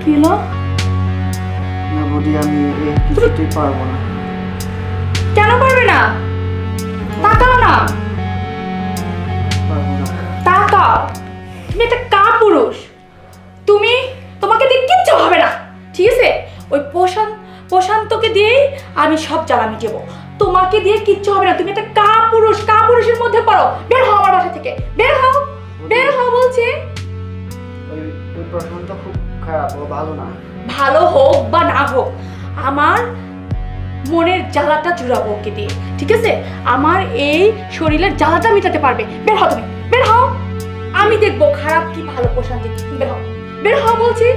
কি হলো? না বৌদি, আমি কিছুতেই পারবো না। কেন পারবে না? তাকাও না, পারবো না। তাকাও। তুমি একটা কাপুরুষ। তোমাকে দিয়ে কিচ্ছু হবে না, ঠিক আছে? ওই প্রশান্তকে দিয়েই আমি সব জ্বালা মিটাবো। তোমাকে দিয়ে কিচ্ছু হবে না। তুমি একটা কাপুরুষ, কাপুরুষের মধ্যে পড়ো। বের হও আমার বাসা থেকে, বের হও, বের হও বলছি। ওই প্রশ্নটা খুব খারাপ, ও ভালো না। ভালো হোক বা না হোক, আমার মনের জ্বালাটা জুড়াবো ওকে দিয়ে, ঠিক আছে? আমার এই শরীরের জ্বালাটা মিটাতে পারবে। বের হও তুমি, বের হও। আমি দেখবো খারাপ কি ভালো। প্রশান্তি, বের হও, বের হও বলছি।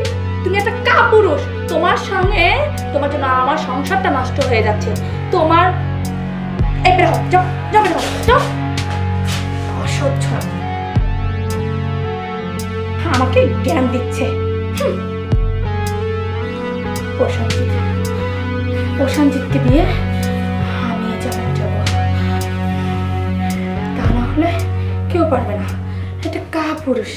তুমি একটা কাপুরুষ। তোমার সঙ্গে, তোমার জন্য আমার সংসারটা নষ্ট হয়ে যাচ্ছে। তোমার এই বের হও, যাও যাও, বের হও, যাও। অসহ্য, আমাকে জ্ঞান দিচ্ছে। প্রশান্তিকে দিয়ে আমি জ্বালা যাবো, তা না হলে কেউ পারবে না। এটা কাপুরুষ।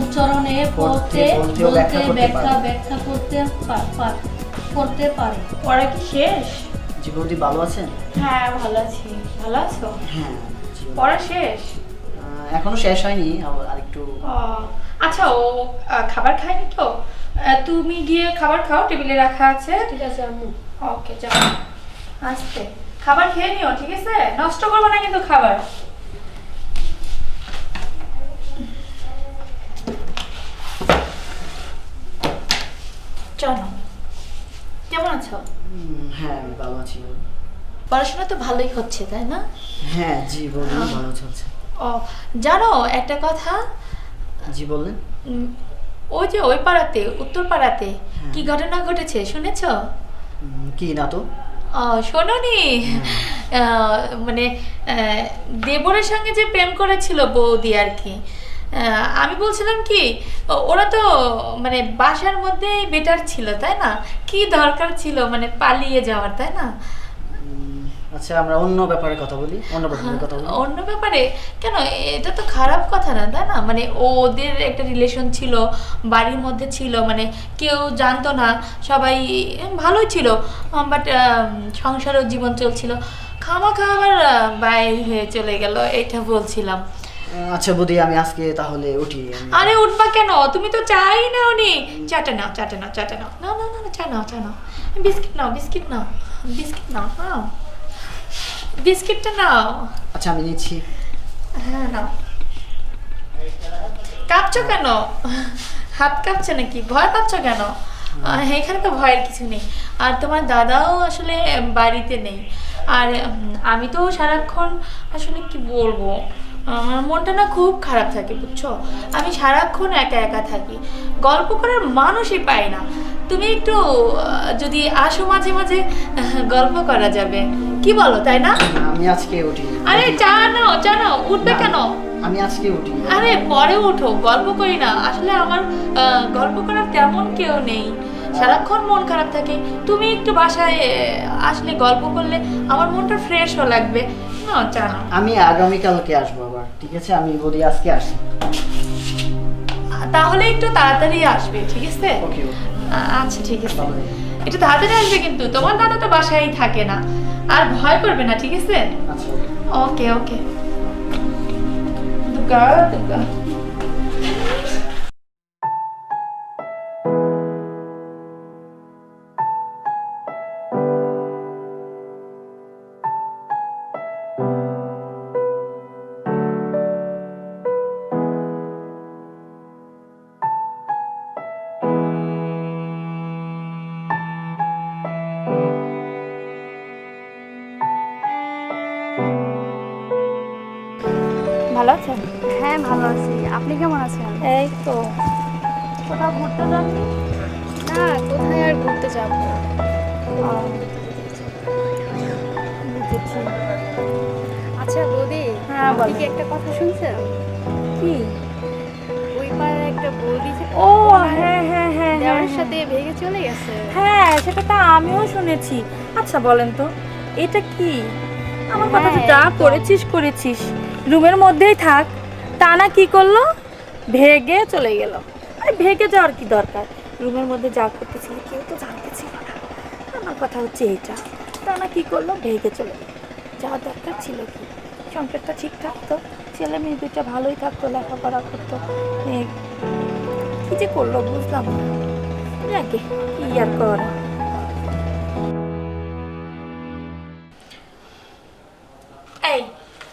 উচ্চারণে পড়তে বলতে ব্যাখ্যা করতে পারে। পড়া কি শেষ? জি বৌদি, ভালো আছেন? হ্যাঁ ভালো আছি। ভালো আছো? হ্যাঁ। পড়া শেষ? এখনো শেষ হয়নি, আরেকটু। আচ্ছা, ও খাবার খায়নি তো? তুমি গিয়ে খাবার খাও, টেবিলে রাখা আছে। ঠিক আছে আম্মু। ওকে, যাও। আস্তে খাবার খেয়ে নিও, ঠিক আছে? নষ্ট করবে না কিন্তু খাবার। চলো, কেমন আছো? হ্যাঁ, আমি ভালো আছি। পড়াশোনা তো ভালোই হচ্ছে, তাই না? হ্যাঁ জি বৌদি, ভালো চলছে। ও জানো একটা কথা? জি বললেন। ওই যে ওই পাড়াতে, উত্তর পাড়াতে কি ঘটনা ঘটেছে শুনেছ? কি না তো? শোনোনি? মানে দেবরের সঙ্গে যে প্রেম করেছিল বৌদি আর কি। আমি বলছিলাম কি, ওরা তো মানে বাসার মধ্যেই বেটার ছিল, তাই না? কি দরকার ছিল মানে পালিয়ে যাওয়ার, তাই না? আচ্ছা, আমরা অন্য ব্যাপারে কথা বলি, অন্য ব্যাপারে কথা বলি। অন্য ব্যাপারে কেন? এটা তো খারাপ কথা না, তাই না? মানে ওদের একটা রিলেশন ছিল, বাড়ির মধ্যে ছিল, মানে কেউ জানতো না, সবাই ভালোই ছিল, বাট সংসারও জীবন চলছিল, খামাখা আবার বাইরে হয়ে চলে গেল, এটা বলছিলাম। আচ্ছা বৌদি, আমি আজকে তাহলে উঠি। আরে উঠবা কেন? তুমি তো চাই না উনি। চাটা নাও, চাটা নাও, চাটা নাও। না না না, চা নাও, চা নাও। বিস্কিট নাও, বিস্কিট নাও, বিস্কিট নাও, নাও বিস্কিটটা নাও। আচ্ছা, আমি নিচ্ছি। হ্যাঁ নাও। কাঁপছো কেন? হাত কাঁপছে নাকি? ভয় পাচ্ছ কেন? এখানে তো ভয়ের কিছু নেই। আর তোমার দাদাও আসলে বাড়িতে নেই। আর আমি তো সারাক্ষণ আসলে কি বলবো, আমার মনটা না খুব খারাপ থাকে, বুঝছো? আমি সারাক্ষণ একা একা থাকি, গল্প করার মানুষই পাই না। তুমি একটু যদি আসো মাঝে মাঝে, গল্প করা যাবে, কি বলো, তাই না? আমি আজকে উঠি। আরে চা নাও, চা নাও। উঠবে কেন? আমি আজকে উঠি। আরে পরে উঠো, গল্প করি না। আসলে আমার গল্প করার তেমন কেউ নেই, সারাক্ষণ মন খারাপ থাকে। তুমি একটু বাসায় আসলে গল্প করলে আমার মনটা ফ্রেশও লাগবে। না চা নাও। আমি আগামীকালকে আসবো আবার, ঠিক আছে? আমি বলি আজকে আসি। তাহলে একটু তাড়াতাড়ি আসবে, ঠিক আছে? ওকে। আচ্ছা ঠিক আছে, একটু তাড়াতাড়ি আসবে কিন্তু। তোমার দাদা তো বাসায় থাকে না, আর ভয় করবে না, ঠিক আছে? আচ্ছা। ওকে ওকে দুগা দুগা ভালো আছেন? হ্যাঁ ভালো আছি। আপনি কেমন আছেন? এই তো। কোথাও ঘুরতে যাননি? না, কোথায় আর ঘুরতে যাব? বুঝেছি। আচ্ছা বৌদি, হ্যাঁ, আপনি বলো। কি একটা কথা শুনছেন? কি? ওই পাড়ার একটা বৌদি যে ও হ্যাঁ হ্যাঁ হ্যাঁ দেওয়ারের সাথে ভেগে চলে গেছে। হ্যাঁ, সেটা তো আমিও শুনেছি। আচ্ছা বলেন তো, এটা কি? আমার কথা তো হ্যাঁ, যা একদম। করেছিস রুমের মধ্যেই থাক, তা না কি করলো, ভেগে চলে গেল। আরে ভেগে যাওয়ার কি দরকার? রুমের মধ্যে যা করতেছিল কেউ তো জানতে ছিল না। আমার কথা হচ্ছে এইটা, তা না কি করলো, ভেগে চলে গেল। যাওয়ার দরকার ছিল কি? সংসারটা ঠিক থাকতো, ছেলে মেয়ে দুইটা ভালোই থাকতো, লেখাপড়া করতো। কি যে করলো বুঝলাম না। যাকে কি আর করা। এই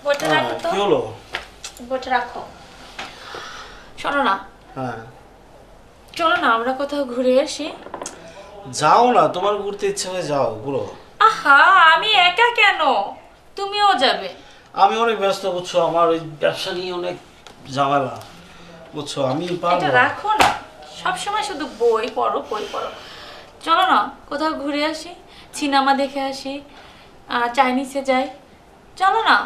বইটা রাখো তো, কি হলো? বইটা রাখো। শোনো না, হ্যাঁ চলো না আমরা কোথাও ঘুরে আসি। যাও না, তোমার ঘুরতে ইচ্ছে হয় যাও ঘুরো। আহা, আমি একা কেন, তুমিও যাবে। আমি অনেক ব্যস্ত, বুঝছো, আমার ওই ব্যবসা নিয়ে অনেক ঝামেলা, বুঝছো, আমি পারবো এটা না। রাখো না, সবসময় শুধু বই পড়ো বই পড়ো। চলো না কোথাও ঘুরে আসি, সিনেমা দেখে আসি, চাইনিজে যাই, চলো না।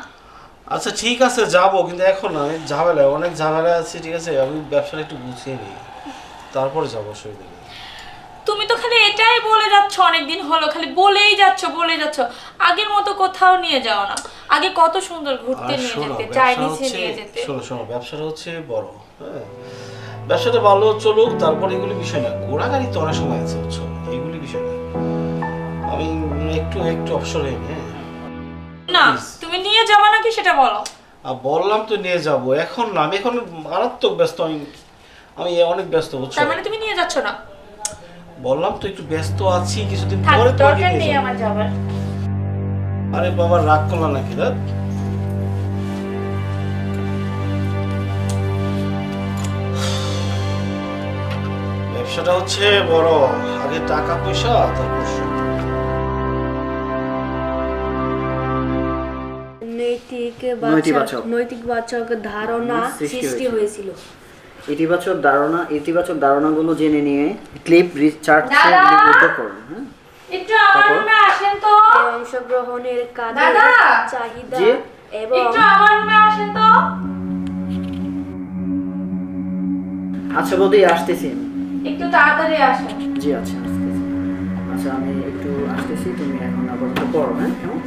আচ্ছা ঠিক আছে যাবো, কিন্তু এখন না, আমি ঝামেলা, অনেক ঝামেলা আছে, ঠিক আছে, আমি ব্যবসাটা একটু গুছিয়ে নিই, তারপরে যাবো, অসুবিধা নেই। তুমি তো খালি এটাই বলে যাচ্ছ, অনেকদিন হলো খালি বলেই যাচ্ছ। আগের মতো কোথাও নিয়ে যাও না, আগে কত সুন্দর ঘুরতে আর নিয়ে শোনো, যেতে, ব্যবসা চাইনিজে হচ্ছে, নিয়ে যেতে। শোনো ব্যবসাটা হচ্ছে বড়, হ্যাঁ, ব্যবসাটা ভালো চলুক, তারপর এগুলি বিষয় না, ঘোরাঘুরি তো অনেক সময় আছে, বুঝছো, এগুলি বিষয় না, আমি একটু অবসর হই, হ্যাঁ। না, Please. তুমি নিয়ে যাবা নাকি সেটা বলো। আর বললাম তো নিয়ে যাব, এখন না, আমি এখন মারাত্মক ব্যস্ত, আমি অনেক ব্যস্ত, বুঝছো, তার মানে তুমি নিয়ে যাচ্ছ না? বললাম তো একটু ব্যস্ত আছি, কিছুদিন থাক, পরে তোমাকে দরকার নিয়ে নেই যাবো। আমার যাবার। আরে বাবা, রাগ করলা নাকি রাত? ব্যবসাটা হচ্ছে বড়, আগে টাকা পয়সা, তারপর সব। নৈতিকবাচক ধারণা সৃষ্টি হয়েছিল। ইতিবাচক ধারণাগুলো জেনে নিয়ে ক্লিপ রিচার্জে দাদা! লিপিবদ্ধ করুন। হ্যাঁ, একটু আমার তারপর? রুমে আসেন তো। এই অংশগ্রহণের কাজে দাদা! চাহিদা জি? এবং একটু আমার রুমে আসেন তো। আচ্ছা বৌদি, আসতেছি। একটু তাড়াতাড়ি আসেন। জি আচ্ছা, আসতেছি। আচ্ছা আমি একটু আসতেছি, তুমি এখন আপাতত পড়ো। হ্যাঁ কেমন?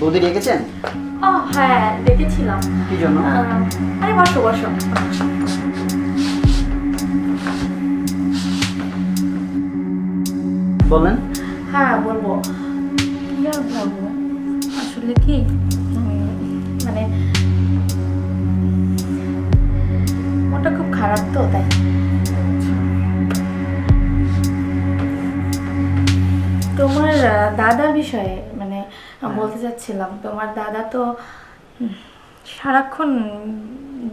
বৌদি রেখেছেন? ও হ্যাঁ, দেখেছিলাম। কি জন্য? আরে বসো। বলেন। হ্যাঁ বলবো, কি আর বলবো, আসলে কি মানে ওটা খুব খারাপ তো, তাই। তোমার দাদার বিষয়ে মানে বলতে চাচ্ছিলাম, তোমার দাদা তো সারাক্ষণ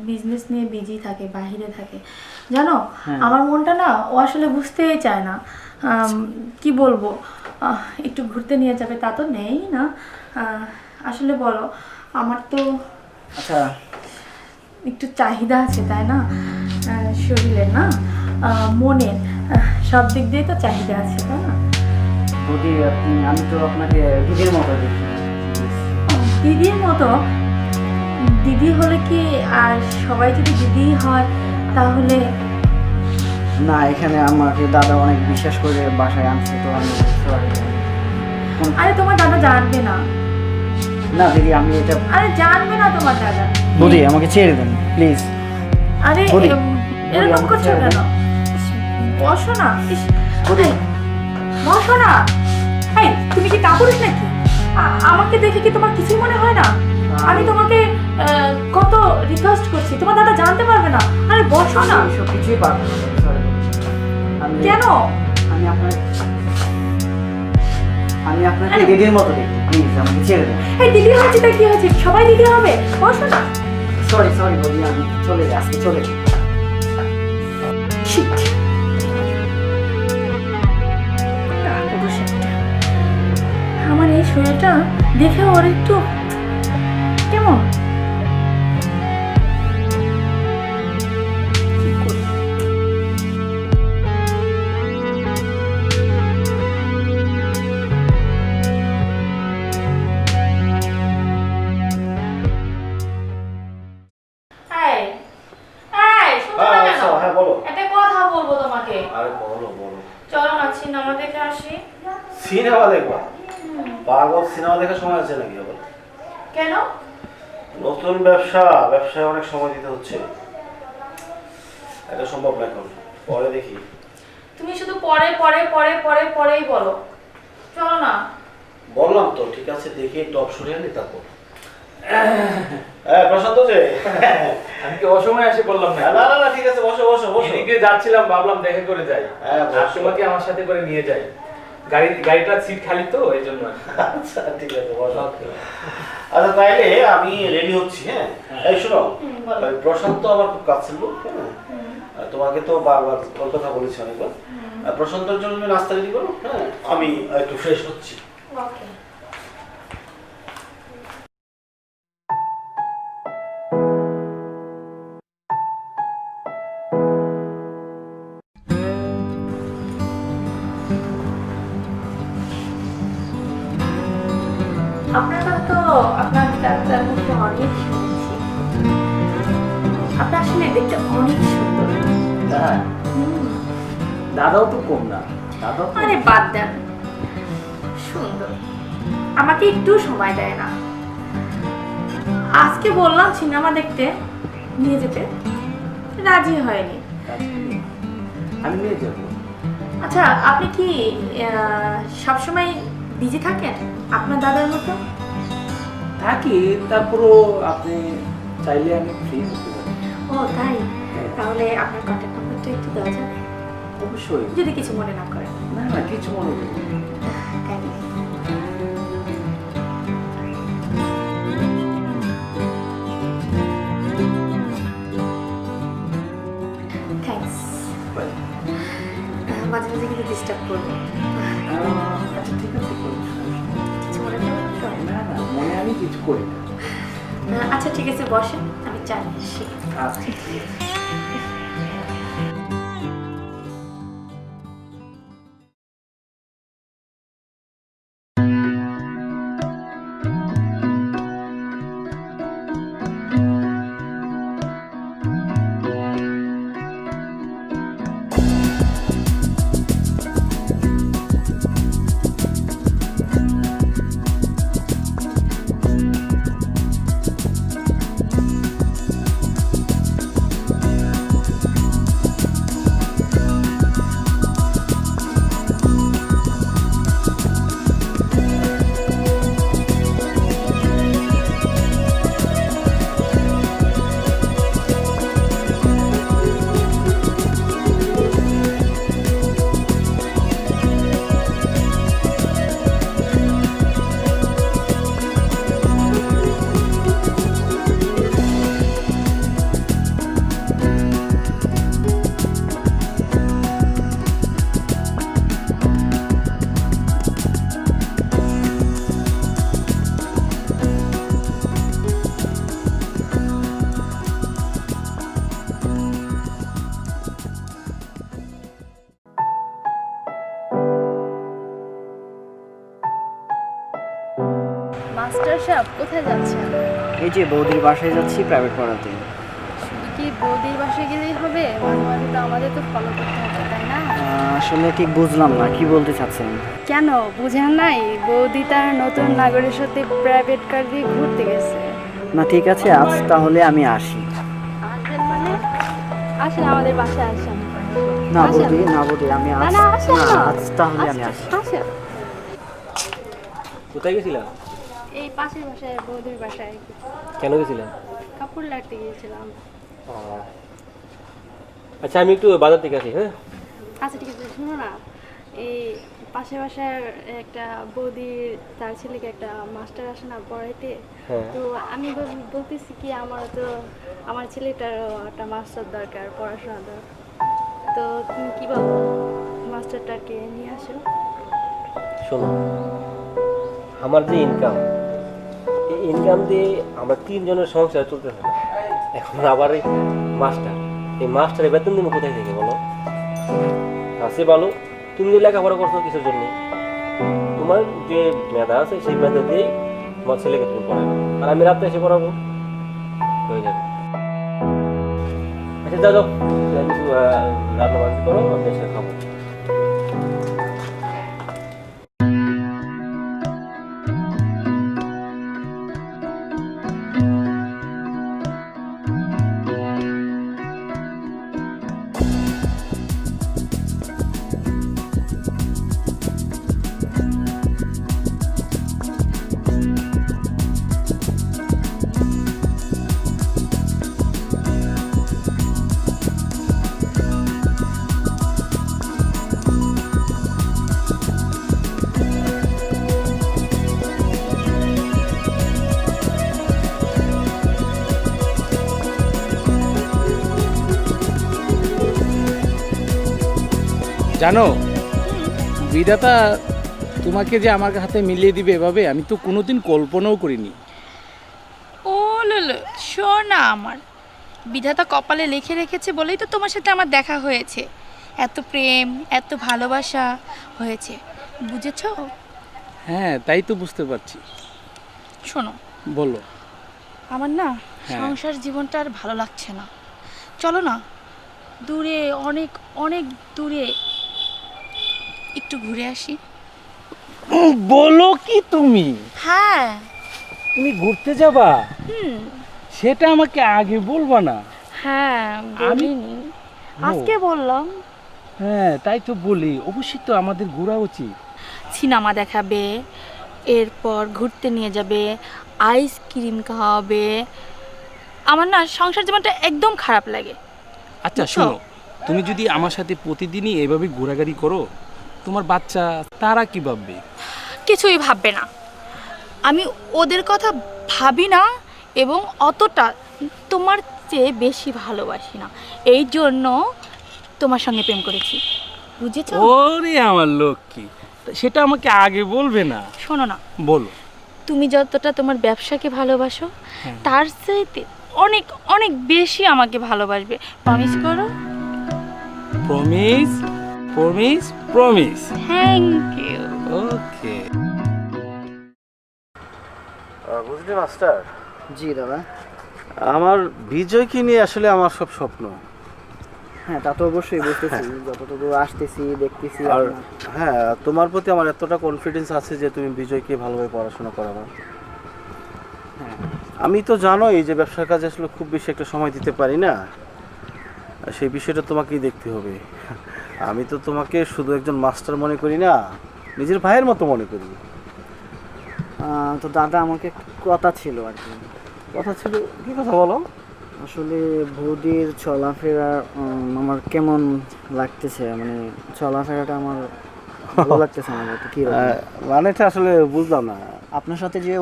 বিজনেস নিয়ে বিজি থাকে, বাইরে থাকে, জানো। হ্যাঁ। আমার মনটা না ও আসলে বুঝতেই চায় না। কি বলবো, একটু ঘুরতে নিয়ে যাবে তা তো নেই না। আসলে বলো, আমার তো আচ্ছা একটু চাহিদা আছে, তাই না? শরীরের না, মনের, সব দিক দিয়ে তো চাহিদা আছে, তাই না? বৌদি, আমি তো আপনাকে দিদির মতো দেখি। দিদির মতো? দিদি হলে কি, আর সবাই যদি দিদি হয় তাহলে? না, এখানে আমাকে দাদা অনেক বিশ্বাস করে বাসায় আনছে, তো আমি sorry। আরে তোমার দাদা জানবে না। না দিদি, আমি এটা, আরে জানবে না তোমার দাদা। বৌদি আমাকে ছেড়ে দেন প্লিজ। আরে বলি, এরকম আমাকে করছো ছেড়ে কেন? দাও। ইস, বসো না। ইস, বৌদি। এই, বসো না। এই, তুমি কি কাপুরুষ নাকি? আমাকে দেখে কি তোমার কিছুই মনে হয় না? আমি তোমাকে কত রিকোয়েস্ট করছি, তোমার দাদা জানতে পারবে না। আরে বসো না। আমি এসব কিছুই পারবো না, sorry বৌদি। আমি কেন? আমি আপনাকে দিদির মতো দেখি, প্লিজ আমাকে ছেড়ে দিন। এই দিদি হচ্ছে তাই কি হয়েছে? সবাই দিদি হবে, বসো না। সরি বৌদি, আমি চলে যাই, আজকে চলে যাই। Shit. কাপুরুষ একটা। আমার এই শরীরটা দেখে ওর একটু কেমন কি করি? এই, শুনছো না কেন? হ্যাঁ বলো। একটা কথা বলবো তোমাকে। আরে বলো। চলো না সিনেমা দেখে আসি। সিনেমা দেখবা? পাগল, সিনেমা দেখার সময় আছে নাকি আবার? কেন? নতুন ব্যবসায় অনেক সময় দিতে হচ্ছে, এটা সম্ভব না এখন, পরে দেখি। তুমি শুধু পরেই বলো। চলো না। বললাম তো, ঠিক আছে, দেখি একটু অপশনে আনি তারপর। প্রশান্ত যে আমি কি অসময়ে আসি বললাম না? না, ঠিক আছে, বসো। এদিকে যাচ্ছিলাম, ভাবলাম দেখা করে যাই। হ্যাঁ, বসো। আর তোমাকে আমার সাথে করে নিয়ে যাই। গাড়িটার সিট খালি তো, এই জন্য। আচ্ছা ঠিক আছে, বসো। আচ্ছা তাইলে আমি রেডি হচ্ছি। হ্যাঁ, এই শোনো, বলো। ওই প্রশান্ত আমার খুব কাছের লোক। হ্যাঁ, আর তোমাকে তো বারবার ওর কথা বলেছি অনেকবার। আর প্রশান্তর জন্য তুমি নাস্তা রেডি করো। হ্যাঁ, আমি একটু ফ্রেশ হচ্ছি। ওকে। আপনার কথা তো আপনার ডাক্তার মুখে অনেক শুনেছি। আপনি আসলে দেখতে অনেক সুন্দর। হ্যাঁ, দাদাও তো কম না, দাদাও তো- আরে বাদ দেন, সুন্দর। আমাকে একটু সময় দেয় না। আজকে বললাম সিনেমা দেখতে নিয়ে যেতে, রাজি হয়নি। আমি নিয়ে যাবো। আচ্ছা, আপনি কি সবসময় বিজি থাকেন আপনার দাদার মতো? থাকি, তারপরও আপনি চাইলে আমি ফ্রি হতে পারি। ও তাই? তাহলে আপনার কন্ট্যাক্ট নাম্বারটা একটু দেওয়া যাবে? অবশ্যই। যদি কিছু মনে না করেন। না, কিছু মনে করি না। তাই। থ্যাঙ্কস। মাঝে মাঝে কিন্তু ডিস্টার্ব করবো। আচ্ছা ঠিক আছে, কোনো সমস্যা নেই। কিছু মনে করবেন তো? না, মনে আমি কিছু করি না। আচ্ছা ঠিক আছে, বসেন, আমি চা নিয়ে আসি। আচ্ছা ঠিক আছে। মাস্টার সাহেব কোথায় যাচ্ছেন? এই যে বৌদির বাসায় যাচ্ছি প্রাইভেট পড়াতে। শুধু কি বৌদির বাসায় গেলেই হবে? মাঝে মাঝে তো আমাদের তো ফলো করতে হবে, তাই না? আসলে ঠিক বুঝলাম না, কি বলতে চাচ্ছেন? কেন বুঝেন নাই? বৌদি তার নতুন নাগরের সাথে প্রাইভেট কার দিয়ে ঘুরতে গেছে। না ঠিক আছে, আজ তাহলে আমি আসি। আসবেন মানে? আসেন আমাদের বাসায় আসেন। না আসেন। বৌদি, না বৌদি, আমি না, না, আসেন না। আজ তাহলে আমি আসি। আসেন। কোথায় গেছিলাম? এই পাশের বাসায় বৌদির বাসায় আর কি। কেন গেছিলাম? কাপড় লাগতে গিয়েছিলাম। আচ্ছা আমি একটু বাজার থেকে আসি, হ্যাঁ? আচ্ছা ঠিক আছে, শুনো না, এই পাশের বাসার একটা বৌদির তার ছেলেকে একটা মাস্টার আসে না পড়াইতে, হ্যাঁ। তো আমি বলতেছি কি আমার ছেলেটারও একটা মাস্টার দরকার, পড়াশোনা দরকার, তো তুমি কি বলো মাস্টারটাকে নিয়ে আসো? শোনো, আমার যে ইনকাম, এই ইনকাম দিয়ে আমরা 3 জনের সংসার চলতে হয় না। এখন আবার এই মাস্টারের বেতন দেবো কোথায় থেকে বলো? আছে ভালো, তুমি যে লেখাপড়া করছো কিছুর জন্য, তোমার যে মেধা আছে সেই মেধা দিয়ে তোমার ছেলেকে তুমি পড়াবে, আর আমি রাত্রে এসে পড়াবো, হয়ে যাবে। আচ্ছা যাও যাও, আমি একটু রান্না বান্না করো, আমি এসে খাবো। জানো, বিধাতা তোমাকে যে আমার হাতে মিলিয়ে দিবে এভাবে আমি তো কোনোদিন কল্পনাও করিনি। ও ললো, শোনা আমার, বিধাতা কপালে লিখে রেখেছে বলেই তো তোমার সাথে আমার দেখা হয়েছে, এত প্রেম এত ভালোবাসা হয়েছে, বুঝেছো? হ্যাঁ, তাই তো বুঝতে পারছি। শোনো, বলো। আমার না হ্যাঁ। সংসার জীবনটা আর ভালো লাগছে না, চলো না দূরে, অনেক অনেক দূরে একটু ঘুরে আসি। বলো কি তুমি? হ্যাঁ। তুমি ঘুরতে যাবা? হুম। সেটা আমাকে আগে বলবা না। হ্যাঁ বলিনি, আজকে বললাম। হ্যাঁ, তাই তো বলি, অবশ্যই তো আমাদের ঘোরা উচিত। সিনেমা দেখাবে, এরপর ঘুরতে নিয়ে যাবে, আইসক্রিম খাওয়াবে। আমার না সংসার জীবনটা একদম খারাপ লাগে। আচ্ছা বুঝছো? শোনো, তুমি যদি আমার সাথে প্রতিদিনই এভাবে ঘোরাঘুরি করো, তোমার বাচ্চা তারা কি ভাববে? কিছুই ভাববে না, আমি ওদের কথা ভাবি না এবং অতটা তোমার চেয়ে বেশি ভালোবাসি না, এই জন্য তোমার সঙ্গে প্রেম করেছি, বুঝেছো? ওরে আমার লক্ষ্মী, সেটা আমাকে আগে বলবে না? শোনো না, বলো। তুমি যতটা তোমার ব্যবসাকে ভালোবাসো তার চাইতে অনেক অনেক বেশি আমাকে ভালোবাসবে, প্রমিস করো। Promise, promise, promise. Thank you. Okay. বুঝলি মাস্টার, জি দাদা। আমার বিজয়কে নিয়ে আসলে আমার সব স্বপ্ন। হ্যাঁ, তা তো অবশ্যই বুঝতেছি, যতটুকু আসতেছি দেখতেছি। আর হ্যাঁ, তোমার প্রতি আমার এতটা কনফিডেন্স আছে যে তুমি বিজয়কে ভালোভাবে পড়াশোনা করাবা। হ্যাঁ, আমি তো জানোই যে ব্যবসার কাজে আসলে খুব বেশি একটা সময় দিতে পারি না, আর সেই বিষয়টা তোমাকেই দেখতে হবে। আমি তো তোমাকে শুধু একজন মাস্টার মনে করি না, নিজের ভাইয়ের মতো মনে করি। তো দাদা আমাকে একটা কথা ছিল আর কি। কথা ছিল, কি কথা বলো? আসলে বৌদির চলাফেরা আমার কেমন লাগতেছে, মানে চলাফেরাটা আমার ভালো লাগতেছে না। একটু কি মানেটা আসলে বুঝলাম না। আপনার সাথে যে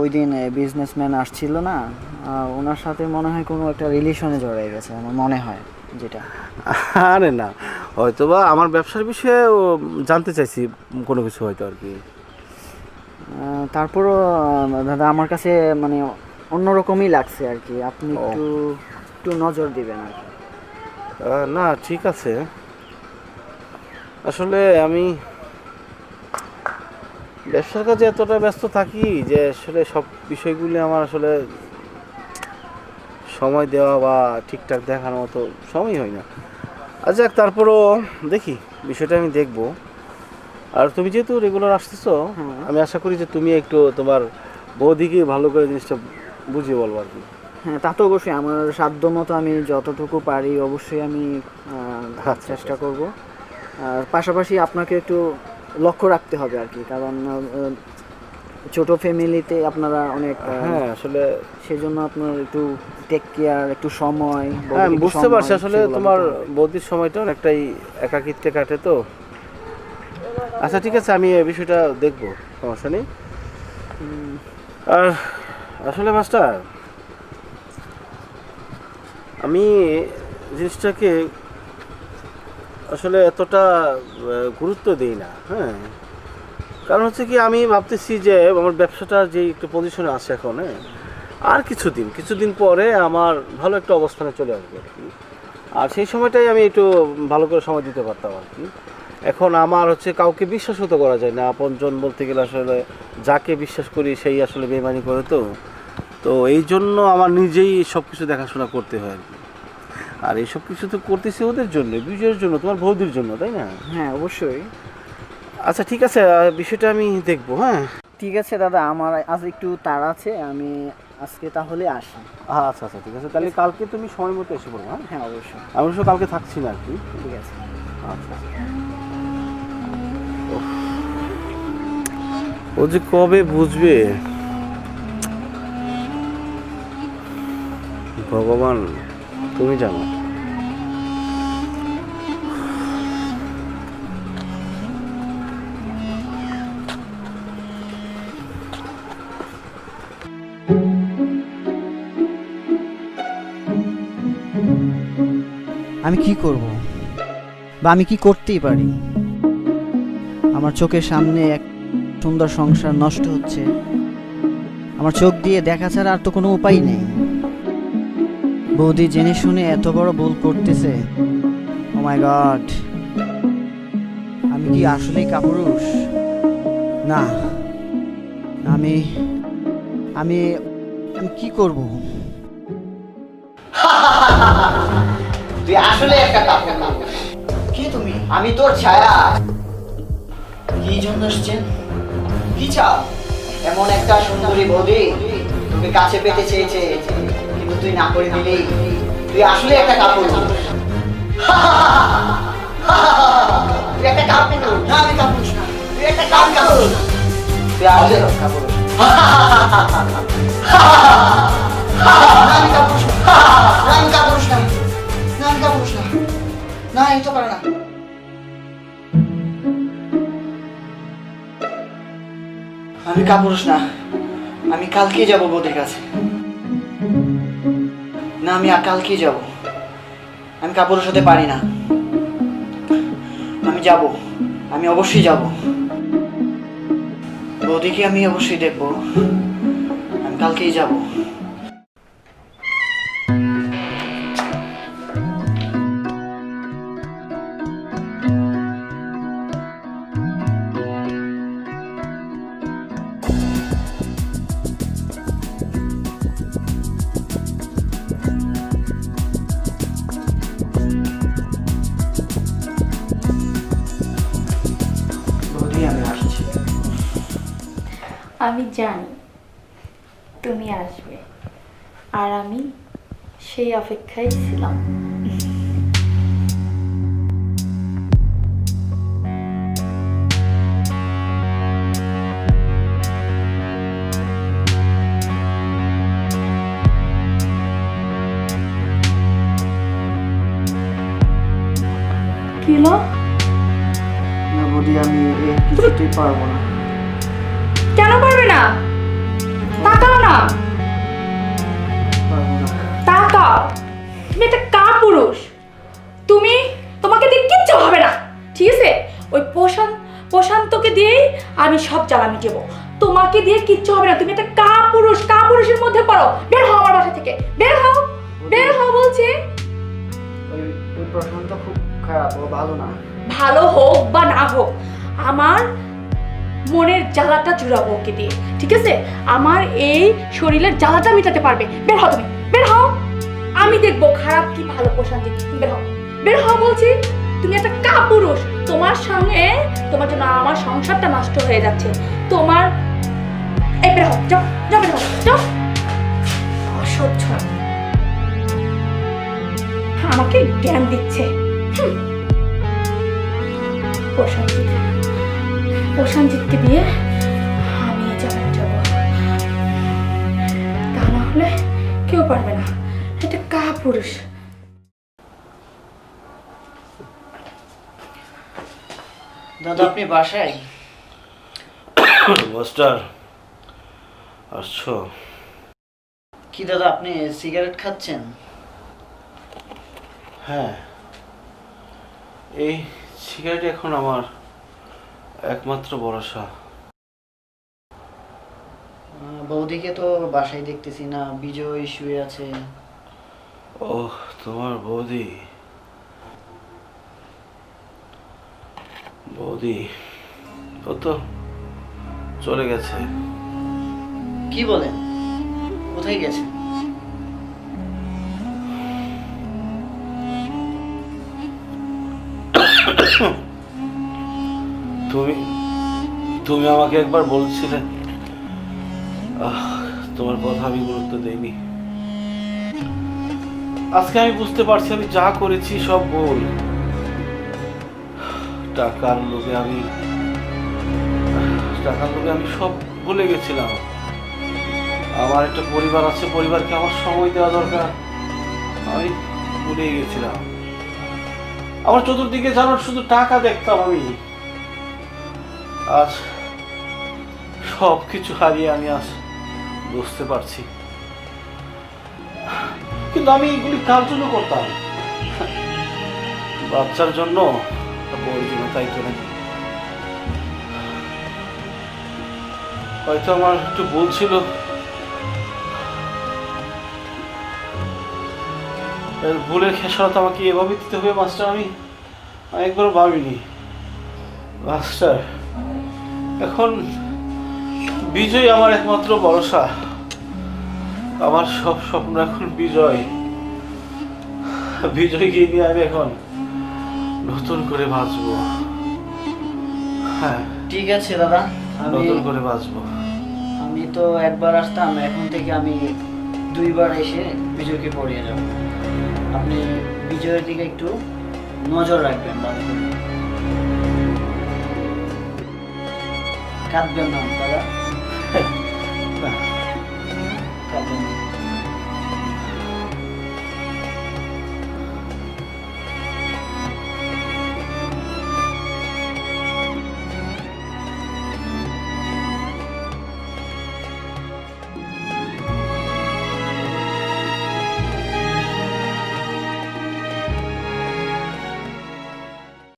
ওই দিন বিজনেসম্যান আসছিল না, ওনার সাথে মনে হয় কোনো একটা রিলেশনে জড়িয়ে গেছে আমার মনে হয়, যেটা। আরে না, হয়তোবা আমার ব্যবসার বিষয়ে ও জানতে চাইছি কোনো কিছু হয়তো আর কি। তারপরও দাদা আমার কাছে মানে অন্যরকমই লাগছে আর কি, আপনি একটু নজর দিবেন আর কি। না ঠিক আছে, আসলে আমি ব্যবসার কাজে এতটা ব্যস্ত থাকি যে আসলে সব বিষয়গুলি আমার আসলে সময় দেওয়া বা ঠিকঠাক দেখানোর মতো সময় হয় না। আচ্ছা, তারপরও দেখি, বিষয়টা আমি দেখব। আর তুমি যেহেতু রেগুলার আসতেছো, আমি আশা করি যে তুমি একটু তোমার বৌদিকে ভালো করে জিনিসটা বুঝিয়ে বলবো আর কি। হ্যাঁ, তা তো অবশ্যই আমার সাধ্য মতো আমি যতটুকু পারি অবশ্যই আমি চেষ্টা করব। আর পাশাপাশি আপনাকে একটু লক্ষ্য রাখতে হবে আর কি, কারণ ছোট ফ্যামিলিতে আপনারা অনেক হ্যাঁ আসলে সেজন্য আপনার একটু টেক কেয়ার, একটু সময়, হ্যাঁ একটু বুঝতে পারছি, সময় আসলে সেগুলো তোমার দিতে হবে। বৌদির সময়টা অনেকটাই একাকিত্বে কাটে তো। আচ্ছা ঠিক আছে, আমি এই বিষয়টা দেখবো, সমস্যা নেই। আর আসলে মাস্টার, আমি জিনিসটাকে আসলে এতটা গুরুত্ব দিই না। হ্যাঁ, কারণ হচ্ছে কি, আমি ভাবতেছি যে আমার ব্যবসাটা যে একটু পজিশনে আছে এখন, হ্যাঁ আর কিছুদিন পরে আমার ভালো একটা অবস্থানে চলে আসবে আর কি। আর সেই সময়টাই আমি একটু ভালো করে সময় দিতে পারতাম আর কি। এখন আমার হচ্ছে কাউকে বিশ্বাসও তো করা যায় না, আপনজন বলতে গেলে আসলে যাকে বিশ্বাস করি সেই আসলে বেইমানি করে। তো এই জন্য আমার নিজেই সব কিছু দেখাশোনা করতে হয় আর কি। আর এইসব কিছু তো করতেছি ওদের জন্য, বিজয়ের জন্য, তোমার বৌদির জন্য, তাই না? হ্যাঁ অবশ্যই। আচ্ছা ঠিক আছে, বিষয়টা আমি দেখবো। হ্যাঁ ঠিক আছে দাদা, আমার আজ একটু তাড়া আছে, আমি আজকে তাহলে আসি। আচ্ছা আচ্ছা ঠিক আছে, তাহলে কালকে তুমি সময় মতো এসে পড়বো। হ্যাঁ হ্যাঁ অবশ্যই। আমি অবশ্য কালকে থাকছি না আর কি। ঠিক আছে। আচ্ছা ও যে কবে বুঝবে ভগবান তুমি জানো। আমি কি করব, বা আমি কি করতেই পারি? আমার চোখের সামনে এক সুন্দর সংসার নষ্ট হচ্ছে, আমার চোখ দিয়ে দেখা ছাড়া আর তো কোনো উপায় নেই। বৌদি জেনে শুনে এত বড় ভুল করতেছে। ও মাই গড, আমি কি আসলেই কাপুরুষ? না, আমি আমি আমি কি করব? তুই আসলে একটা কাপুরুষ। কি তুমি? আমি তোর ছায়া। কি জন্য এসেছেন? কি চাও? এমন একটা সুন্দরী বৌদি তোকে কাছে পেতে চেয়েছে, কিন্তু তুই না করে দিলি। তুই আসলে একটা কাপুরুষ। তুই একটা কাপুরুষ। না আমি কাপুরুষ না, তুই একটা কাপুরুষ। তুই আসলে কাপুরুষ। আমি কাপুরুষ না, আমি কাপুরুষ না, আমি কাপুরুষ না, না এই তো পারে না। আমি কাপুরুষ না, আমি কালকেই যাব বৌদির কাছে। না আমি কালকেই যাব, আমি কাপুরুষ হতে পারি না। আমি যাব, আমি অবশ্যই যাব। বৌদিকে আমি অবশ্যই দেখবো, আমি কালকেই যাব। বৌদি আমি আসছি। আমি জানি তুমি আসবে, আর আমি সেই অপেক্ষায় ছিলাম। কি হলো? না বৌদি, আমি কিছুতেই পারবো না। কেন পারবে না? তাকাও না, পারবো না। তাকাও। তুমি একটা কাপুরুষ, তোমাকে দিয়ে কিচ্ছু হবে না, ঠিক আছে? ওই প্রশান্তকে দিয়েই আমি সব জ্বালা মিটাবো, তোমাকে দিয়ে কিচ্ছু হবে না। তুমি একটা কাপুরুষের মধ্যে পড়ো। বের হও আমার বাসা থেকে, বের হও বলছি। ওই প্রশ্নটা খুব খারাপ, ও ভালো না। ভালো হোক বা না হোক, আমার মনের জ্বালাটা জুড়াবো ওকে দিয়ে, ঠিক আছে? আমার এই শরীরের জ্বালাটা মেটাতে পারবে। বের হও তুমি, বের হও। আমি দেখবো খারাপ কি ভালো প্রশান্তি। বের হও বলছি। তুমি একটা কাপুরুষ, তোমার জন্য আমার সংসারটা নষ্ট হয়ে যাচ্ছে। এই বের হও, যাও বের হও, যাও। অসহ্য। আমাকে জ্ঞান দিচ্ছে। প্রশাঞ্জিতকে দিয়ে আমি এই জায়গায় যাব, তা না হলে কেউ পারবে না। এটা কাপুরুষ। দাদা আপনি বাসায়? মাস্টার আসছো? কি দাদা আপনি সিগারেট খাচ্ছেন? হ্যাঁ, এই সিগারেট এখন আমার একমাত্র ভরসা। বৌদিকে তো বাসায় দেখতেছি না, বিজয় শুয়ে আছে। ও তোমার বৌদি? বৌদি ও তো চলে গেছে। কি বলেন, কোথায় গেছে? তুমি তুমি আমাকে একবার বলছিলে, তোমার কথা আমি গুরুত্ব দেইনি। আজকে আমি বুঝতে পারছি আমি যা করেছি সব ভুল। টাকার লোভে আমি সব ভুলে গেছিলাম। আমার একটা পরিবার আছে, পরিবারকে আমার সময় দেওয়া দরকার, আমি ভুলে গেছিলাম। আমার চতুর্দিকে জানার শুধু টাকা দেখতাম আমি। আজ সব কিছু হারিয়ে আমি আজ বুঝতে পারছি, কিন্তু আমি এগুলি কার জন্য করতাম? বাচ্চার জন্য, বউর জন্য, তাই তো নাকি? হয়তো আমার একটু ভুল ছিল। ভুলের খেসারত আমাকে এভাবে দিতে হবে মাস্টার, আমি একবারও ভাবিনি মাস্টার। এখন বিজয় আমার একমাত্র ভরসা। আমার সব স্বপ্ন এখন বিজয়কে নিয়ে আমি এখন নতুন করে বাঁচবো। হ্যাঁ ঠিক আছে দাদা, নতুন করে বাঁচবো। আমি তো একবার আসতাম, এখন থেকে আমি 2 বার এসে বিজয়কে পড়িয়ে যাব। আপনি বিজয়ের দিকে একটু নজর রাখবেন ভালো করে। কাঁদবেন না দাদা।